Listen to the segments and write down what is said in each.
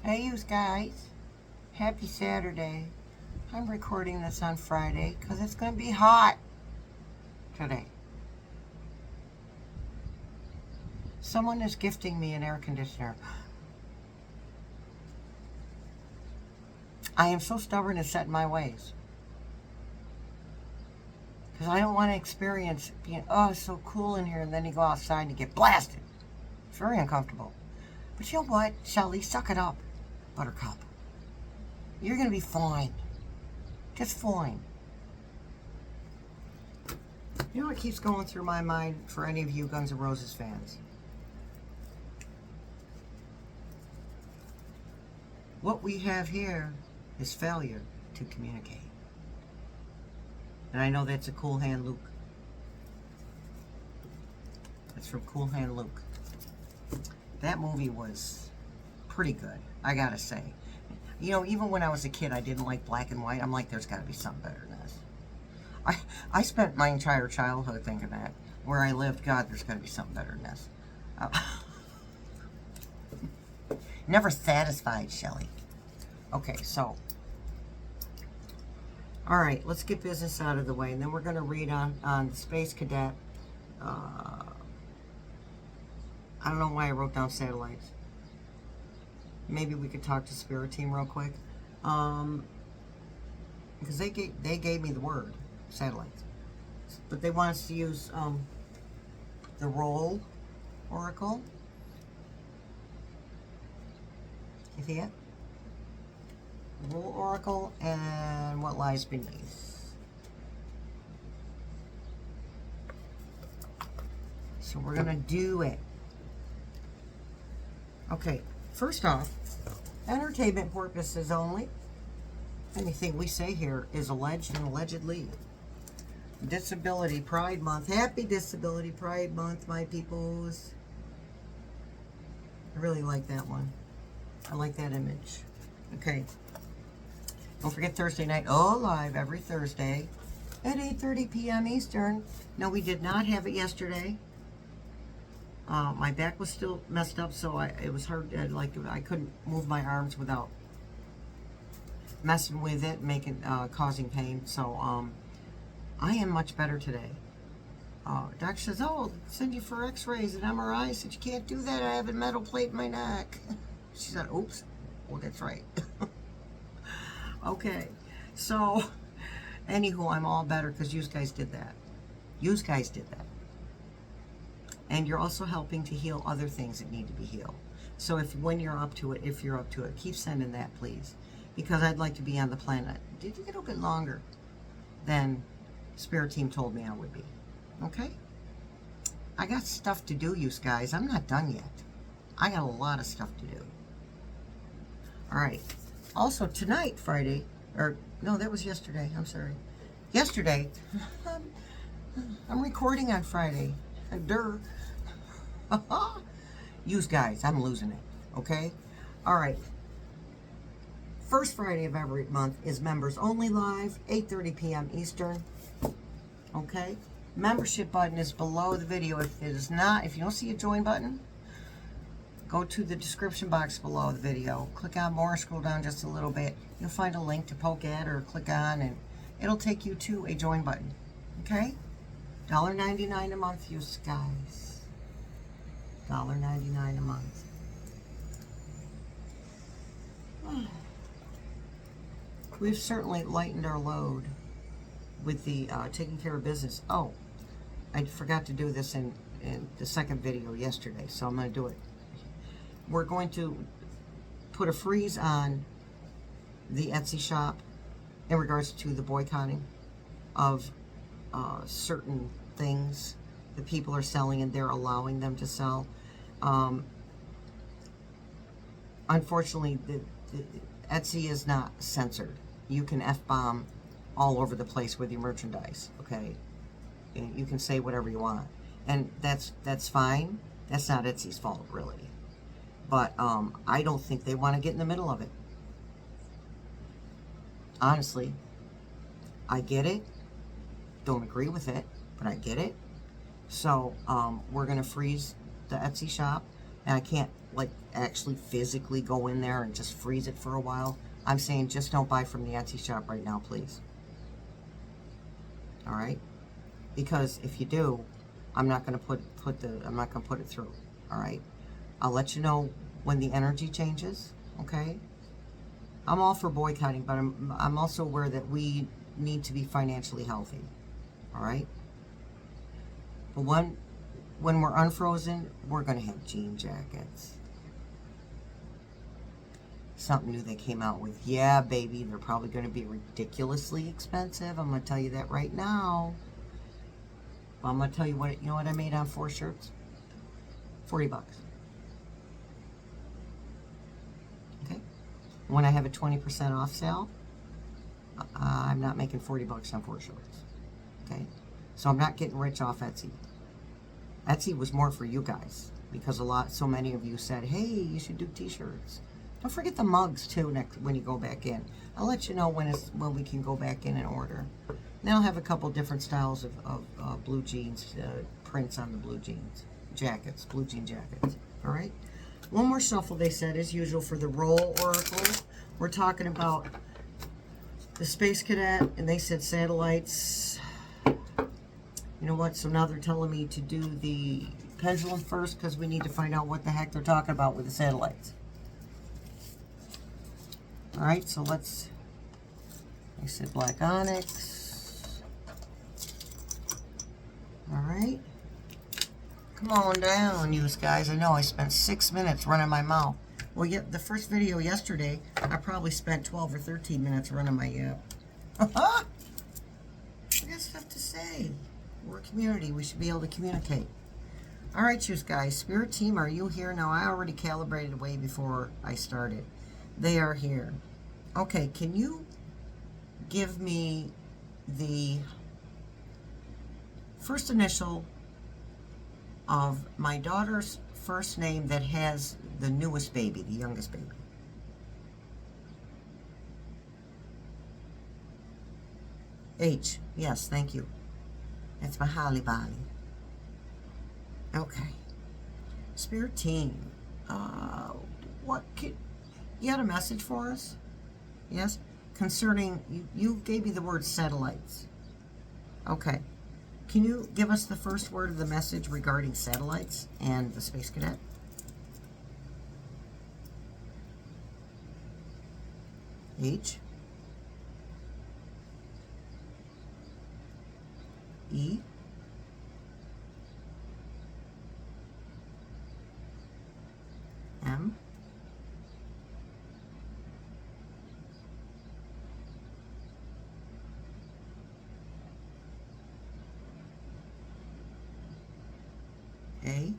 Hey, you guys. Happy Saturday. I'm recording this on Friday because it's going to be hot today. Someone is gifting me an air conditioner. I am so stubborn and set in my ways. Because I don't want to experience being, oh, it's so cool in here, and then you go outside and you get blasted. It's very uncomfortable. But you know what, Shelley? Suck it up, Buttercup. You're going to be fine. Just fine. You know what keeps going through my mind for any of you Guns N' Roses fans? What we have here is failure to communicate. And I know that's a Cool Hand Luke. That's from Cool Hand Luke. That movie was pretty good, I gotta say. You know, even when I was a kid, I didn't like black and white. I'm like, there's gotta be something better than this. I spent my entire childhood thinking that. Where I lived, God, there's gotta be something better than this. Never satisfied, Shelley. Okay, so. All right, let's get business out of the way, and then we're going to read on the Space Cadet. I don't know why I wrote down satellites. Maybe we could talk to Spirit Team real quick. Because they gave me the word, satellites. But they want us to use the Roll Oracle. You see it? Roll Oracle and What Lies Beneath. So we're going to do it. Okay, first off, entertainment purposes only. Anything we say here is alleged and allegedly. Disability Pride Month. Happy Disability Pride Month, my peoples. I really like that one. I like that image. Okay. Don't forget Thursday night, live every Thursday at 8:30 p.m. Eastern. No, we did not have it yesterday. My back was still messed up, so it was hard. I couldn't move my arms without messing with it, causing pain. So I am much better today. Doc says, "Oh, send you for X-rays and MRI." I said, "You can't do that. I have a metal plate in my neck." She said, "Oops." Well, that's right. Okay, so, anywho, I'm all better because you guys did that. You guys did that. And you're also helping to heal other things that need to be healed. So when you're up to it, keep sending that, please. Because I'd like to be on the planet a little bit longer than Spirit Team told me I would be. Okay? I got stuff to do, you guys. I'm not done yet. I got a lot of stuff to do. All right. Also, tonight, Friday, or no, that was yesterday. I'm sorry. Yesterday, I'm recording on Friday. You guys, I'm losing it. Okay? All right. First Friday of every month is Members Only Live, 8:30 p.m. Eastern. Okay? Membership button is below the video. If it is not, if you don't see a join button, go to the description box below the video. Click on more, scroll down just a little bit. You'll find a link to poke at or click on, and it'll take you to a join button. Okay? $1.99 a month, you guys. $1.99 a month. We've certainly lightened our load with the taking care of business. Oh, I forgot to do this in the second video yesterday, so I'm going to do it. We're going to put a freeze on the Etsy shop in regards to the boycotting of certain things that people are selling and they're allowing them to sell. Unfortunately, the Etsy is not censored. You can F-bomb all over the place with your merchandise, okay? And you can say whatever you want. And that's fine. That's not Etsy's fault, really. But I don't think they want to get in the middle of it. Honestly, I get it. Don't agree with it, but I get it. So we're going to freeze the Etsy shop. And I can't like actually physically go in there and just freeze it for a while, I'm saying just don't buy from the Etsy shop right now, please. All right? Because if you do, I'm not going to put it through. All right? I'll let you know when the energy changes, okay? I'm all for boycotting, but I'm also aware that we need to be financially healthy. All right? But when we're unfrozen, we're going to have jean jackets. Something new they came out with. Yeah, baby, they're probably going to be ridiculously expensive. I'm going to tell you that right now. I'm going to tell you what, you know what I made on 4 shirts? 40 bucks. Okay? When I have a 20% off sale, I'm not making 40 bucks on 4 shirts. Okay? So I'm not getting rich off Etsy. Etsy was more for you guys because so many of you said, hey, you should do t-shirts. Don't forget the mugs too when you go back in. I'll let you know when we can go back in and order. And I'll have a couple different styles of blue jeans, prints on the blue jeans, jackets, blue jean jackets. All right? One more shuffle, they said, as usual, for the roll oracle. We're talking about the Space Cadet, and they said satellites. You know what? So now they're telling me to do the pendulum first because we need to find out what the heck they're talking about with the satellites. All right, so let's. They said black onyx. All right. Come on down, you guys. I know I spent 6 minutes running my mouth. Well, yeah, the first video yesterday, I probably spent 12 or 13 minutes running my yap. I got stuff to say. We're a community. We should be able to communicate. All right, you guys. Spirit team, are you here? Now, I already calibrated way before I started. They are here. Okay, can you give me the first initial of my daughter's first name that has the newest baby, the youngest baby? H. Yes, thank you. That's my Holly Bolly. Okay. Spirit team, you had a message for us? Yes? Concerning, you gave me the word satellites. Okay. Can you give us the first word of the message regarding satellites and the Space Cadet? H. E. M. A.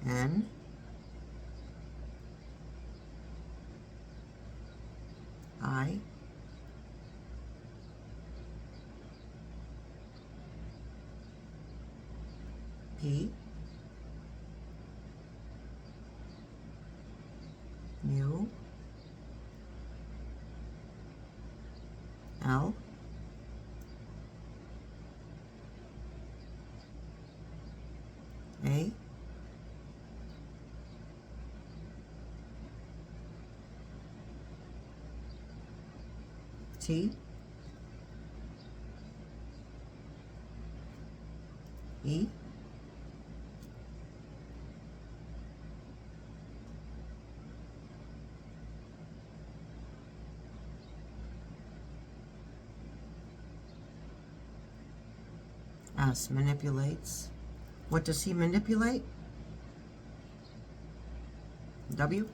N. I. P. U. L. A. T. E. S. Manipulates. What does he manipulate? W.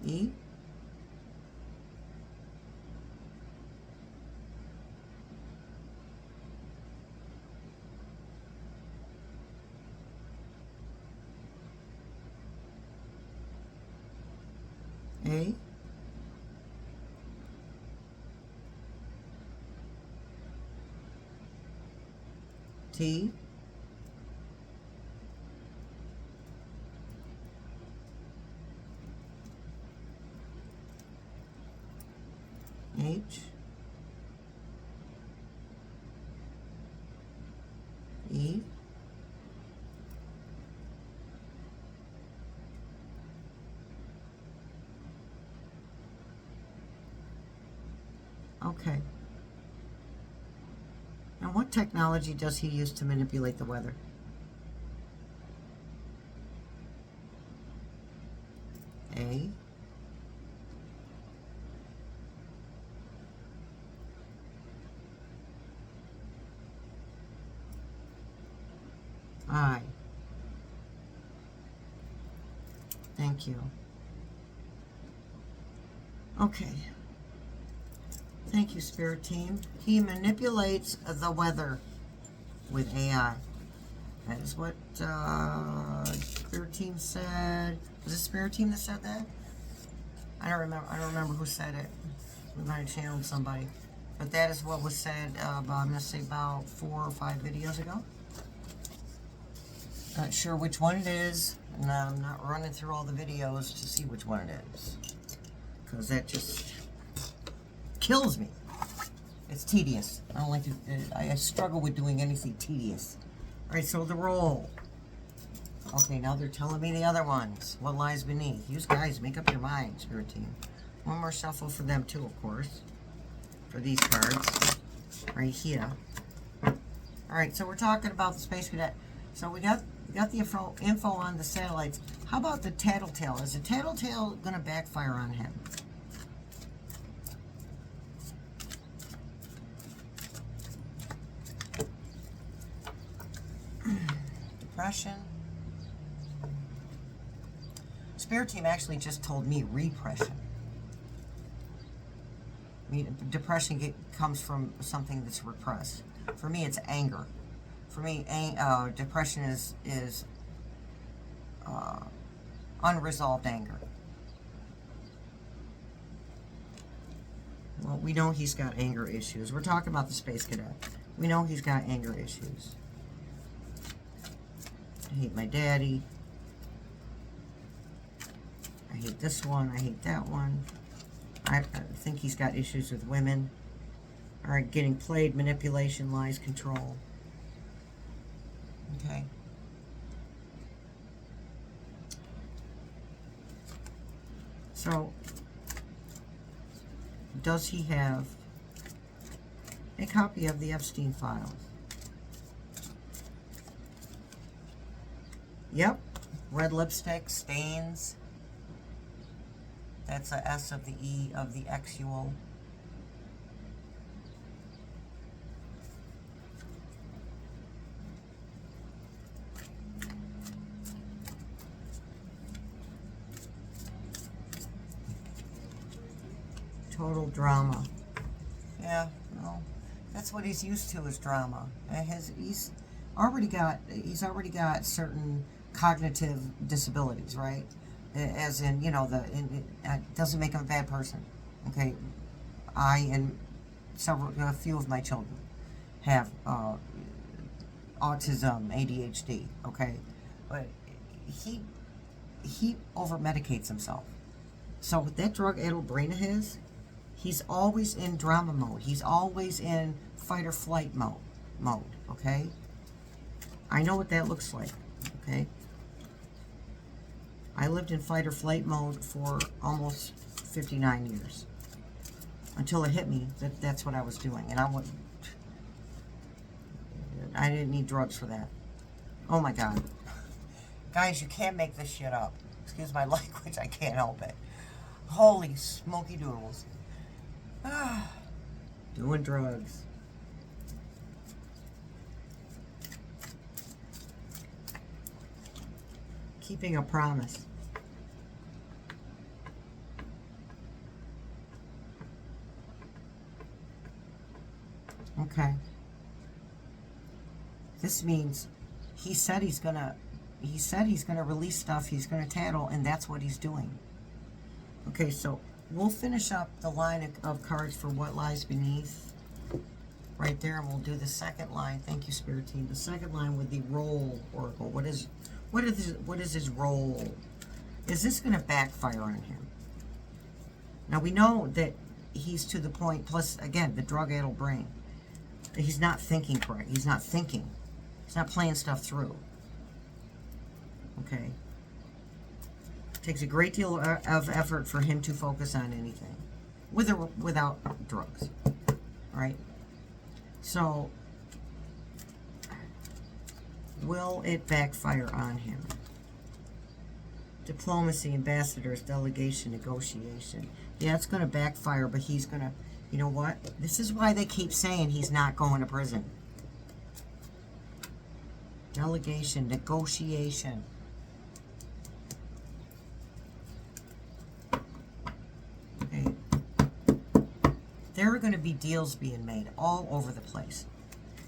E. A. T. H, E, okay. Now, what technology does he use to manipulate the weather? A, I. Thank you. Okay. Thank you, Spirit Team. He manipulates the weather with AI. That is what Spirit Team said. Was it Spirit Team that said that? I don't remember who said it. We might have channeled somebody. But that is what was said about, I'm going to say about 4 or 5 videos ago. Not sure which one it is, and I'm not running through all the videos to see which one it is, because that just kills me. It's tedious. I don't like to, I struggle with doing anything tedious. All right, so the roll. Okay, now they're telling me the other ones. What lies beneath? You guys, make up your mind, Spirit Team. One more shuffle for them too, of course, for these cards right here. All right, so we're talking about the Space Cadet. So we got the info on the satellites. How about the Tattletale? Is the Tattletale going to backfire on him? Depression. Spirit Team actually just told me repression. I mean, depression comes from something that's repressed. For me, it's anger. For me, depression is unresolved anger. Well, we know he's got anger issues. We're talking about the Space Cadet. We know he's got anger issues. I hate my daddy. I hate this one. I hate that one. I think he's got issues with women. All right, getting played, manipulation, lies, control. Okay. So, does he have a copy of the Epstein files? Yep. Red lipstick, stains. That's a S of the E of the exual. Total drama. Yeah, no, that's what he's used to, is drama. He's already got certain cognitive disabilities, right? As in, you know, it doesn't make him a bad person. Okay, I and a few of my children have autism, ADHD. Okay, but he over medicates himself. So with that drug-addled brain of his, he's always in drama mode. He's always in fight or flight mode, okay? I know what that looks like, okay? I lived in fight or flight mode for almost 59 years. Until it hit me that that's what I was doing. And I didn't need drugs for that. Oh my God. Guys, you can't make this shit up. Excuse my language, I can't help it. Holy smoky doodles. Doing drugs. Keeping a promise. Okay. This means he said he's gonna release stuff, he's gonna tattle, and that's what he's doing. Okay, so we'll finish up the line of cards for what lies beneath right there, and we'll do the second line. Thank you, Spirit Team. The second line with the roll oracle. What is his role? Is this going to backfire on him? Now we know that he's to the point, plus, again, the drug-addled brain. He's not thinking correct. He's not thinking. He's not playing stuff through. Okay? It takes a great deal of effort for him to focus on anything, with or without drugs. All right? So, will it backfire on him? Diplomacy, ambassadors, delegation, negotiation. Yeah, it's going to backfire, but he's going to, you know what? This is why they keep saying he's not going to prison. Delegation, negotiation. Okay. There are going to be deals being made all over the place.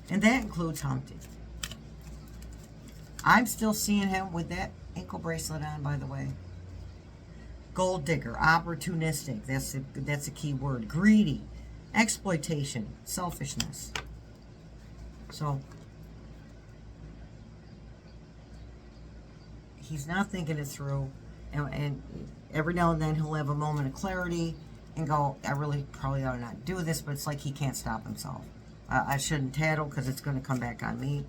And that includes Humpty. I'm still seeing him with that ankle bracelet on, by the way. Gold digger, opportunistic, that's a key word. Greedy, exploitation, selfishness. So, he's not thinking it through, and every now and then he'll have a moment of clarity and go, I really probably ought to not do this, but it's like he can't stop himself. I shouldn't tattle because it's going to come back on me.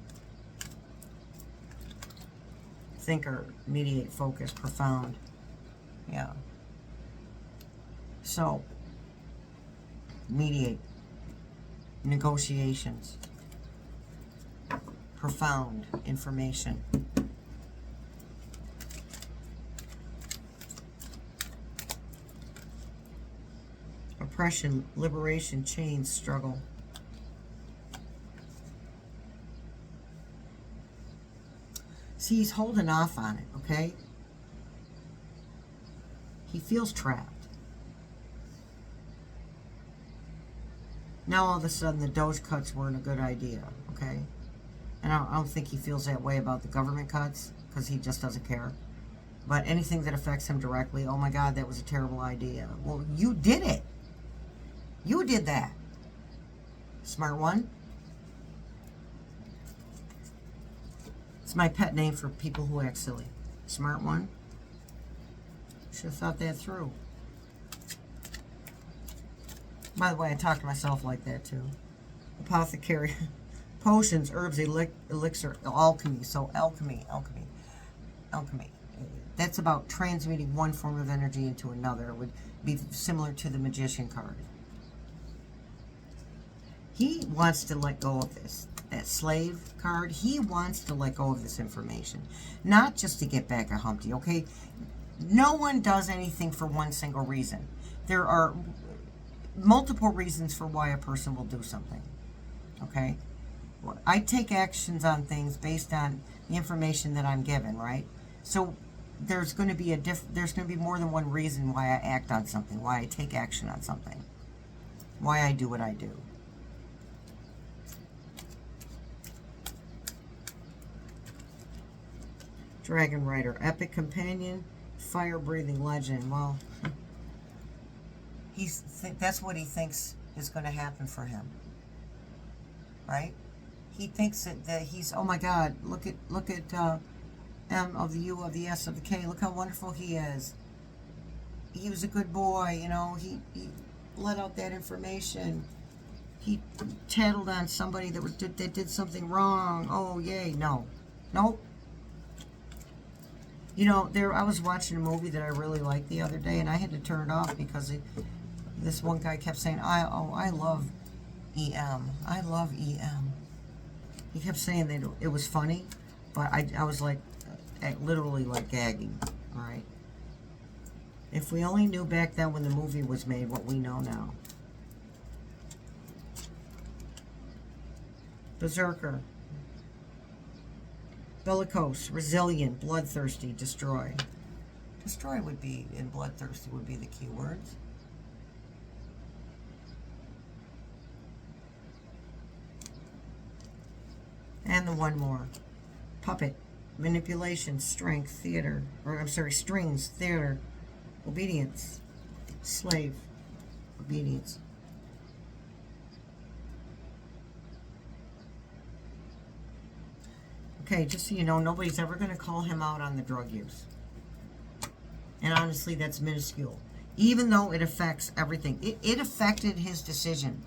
Thinker, mediate, focus, profound. Yeah. So, mediate, negotiations, profound information. Oppression, liberation, change, struggle. See, he's holding off on it, okay? He feels trapped. Now all of a sudden the Doge cuts weren't a good idea, okay? And I don't think he feels that way about the government cuts, because he just doesn't care. But anything that affects him directly, oh my God, that was a terrible idea. Well, you did it. You did that. Smart one. It's my pet name for people who act silly. Smart one. Should have thought that through. By the way, I talk to myself like that too. Apothecary. Potions, herbs, elixir, alchemy. So alchemy. That's about transmuting one form of energy into another. It would be similar to the magician card. He wants to let go of this. That slave card, he wants to let go of this information. Not just to get back at Humpty, okay? No one does anything for one single reason. There are multiple reasons for why a person will do something, okay? I take actions on things based on the information that I'm given, right? So there's going to be there's going to be more than one reason why I act on something, why I take action on something, why I do what I do. Dragon Rider, epic companion, fire-breathing legend. Well, that's what he thinks is going to happen for him, right? He thinks that he's, oh my God, look at M of the U of the S of the K. Look how wonderful he is. He was a good boy, you know. He let out that information. He tattled on somebody that did something wrong. Oh yay, no, nope. You know, I was watching a movie that I really liked the other day, and I had to turn it off because this one guy kept saying, I love EM. I love EM. He kept saying that it was funny, but I was like, literally like gagging, all right? If we only knew back then when the movie was made what we know now. Berserker. Bellicose, resilient, bloodthirsty, destroy. Destroy would be, and bloodthirsty would be the key words. And the one more. Puppet, manipulation, strength, theater, strings, theater, obedience, slave, obedience. Okay, just so you know, nobody's ever going to call him out on the drug use. And honestly, that's minuscule. even though it affects everything. It affected his decision.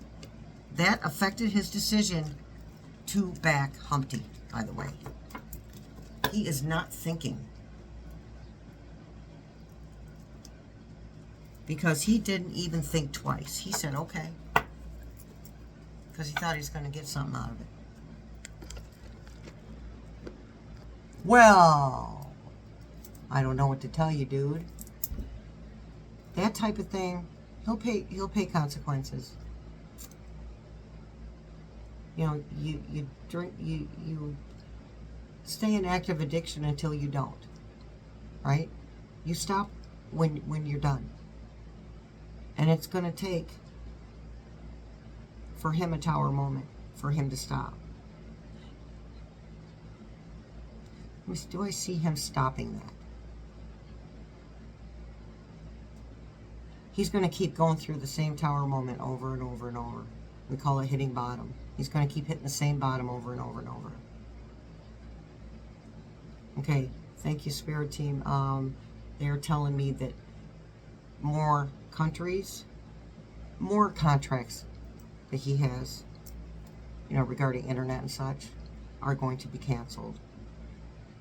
That affected his decision to back Humpty, by the way. He is not thinking. Because he didn't even think twice. He said, okay. Because he thought he was going to get something out of it. Well, I don't know what to tell you, dude. That type of thing, he'll pay consequences. You know, you drink, you stay in active addiction until you don't. Right? You stop when you're done. And it's going to take, for him, a tower moment, for him to stop. Do I see him stopping that? He's going to keep going through the same tower moment over and over and over. We call it hitting bottom. He's going to keep hitting the same bottom over and over and over. Okay, thank you, Spirit Team. They're telling me that more countries, more contracts that he has, you know, regarding internet and such, are going to be canceled.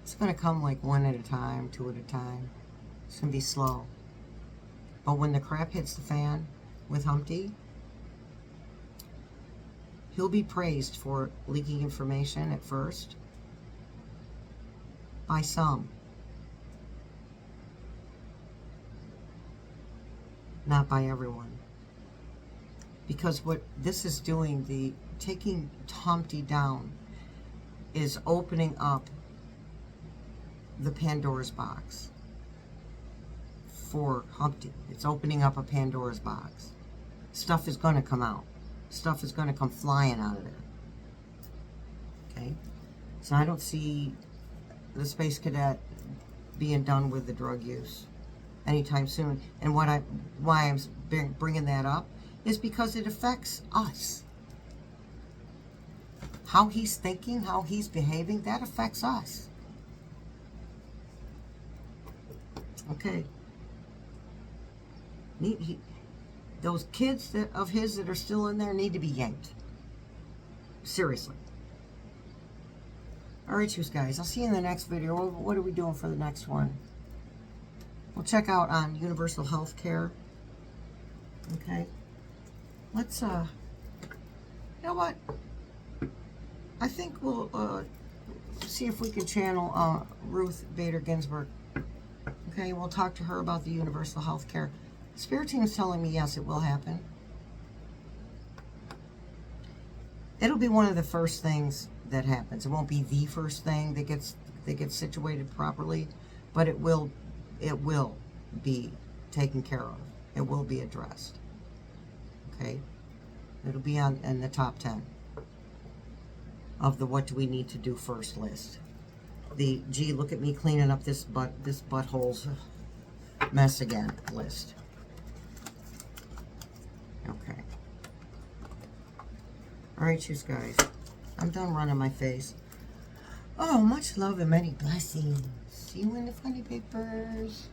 It's going to come like one at a time, two at a time. It's going to be slow. But when the crap hits the fan with Humpty, he'll be praised for leaking information at first by some. Not by everyone. Because what this is doing, the taking Humpty down, is opening up the Pandora's box for Humpty. It's opening up a Pandora's box. Stuff is going to come out. Stuff is going to come flying out of there. Okay? So I don't see the Space Cadet being done with the drug use anytime soon. And why I'm bringing that up is because it affects us. How he's thinking, how he's behaving, that affects us. Okay. Those kids of his that are still in there need to be yanked. Seriously. Alright, you guys. I'll see you in the next video. What are we doing for the next one? We'll check out on universal health care. Okay. Let's, you know what? I think we'll see if we can channel Ruth Bader Ginsburg. Okay, we'll talk to her about the universal health care. Spirit Team is telling me yes, it will happen. It'll be one of the first things that happens. It won't be the first thing that gets situated properly, but it will be taken care of. It will be addressed. Okay, it'll be in the top 10 of the what do we need to do first list. The gee, look at me cleaning up this butthole's mess again list. Okay. Alright, you guys. I'm done running my face. Oh, much love and many blessings. See you in the funny papers.